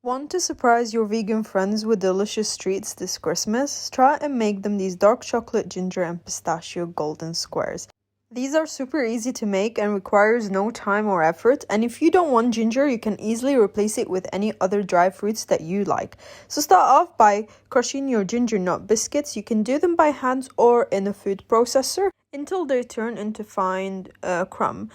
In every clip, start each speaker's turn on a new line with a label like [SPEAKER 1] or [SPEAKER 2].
[SPEAKER 1] Want to surprise your vegan friends with delicious treats this Christmas? Try and make them these dark chocolate, ginger, and pistachio golden squares. These are super easy to make and requires no time or effort, and if you don't want ginger, you can easily replace it with any other dry fruits that you like. So start off by crushing your ginger nut biscuits. You can do them by hand or in a food processor until they turn into fine crumb.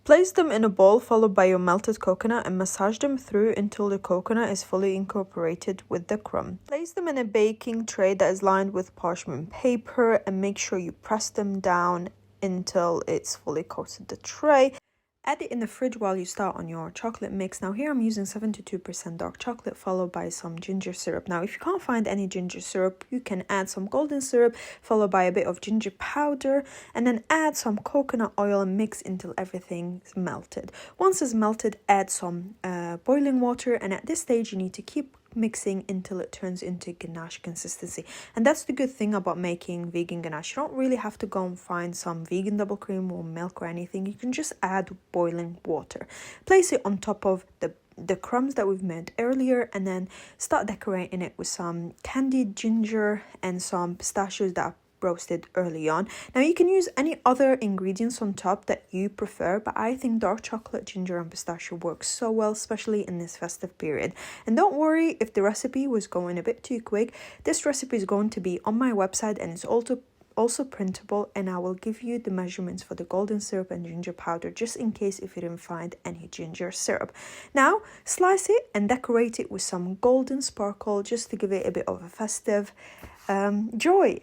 [SPEAKER 1] Place them in a bowl followed by your melted coconut and massage them through until the coconut is fully incorporated with the crumb. Place them in a baking tray that is lined with parchment paper and make sure you press them down until it's fully coated the tray. Add it in the fridge while you start on your chocolate mix. Now here I'm using 72% dark chocolate followed by some ginger syrup. Now if you can't find any ginger syrup, you can add some golden syrup followed by a bit of ginger powder and then add some coconut oil and mix until everything's melted. Once it's melted, add some boiling water, and at this stage you need to keep mixing until it turns into ganache consistency. And that's the good thing about making vegan ganache. You don't really have to go and find some vegan double cream or milk or anything. You can just add boiling water. Place it on top of the crumbs that we've made earlier and then start decorating it with some candied ginger and some pistachios that are roasted early on. Now you can use any other ingredients on top that you prefer, but I think dark chocolate, ginger and pistachio works so well, especially in this festive period. And don't worry if the recipe was going a bit too quick. This recipe is going to be on my website and it's also printable, and I will give you the measurements for the golden syrup and ginger powder just in case if you didn't find any ginger syrup. Now slice it and decorate it with some golden sparkle just to give it a bit of a festive joy.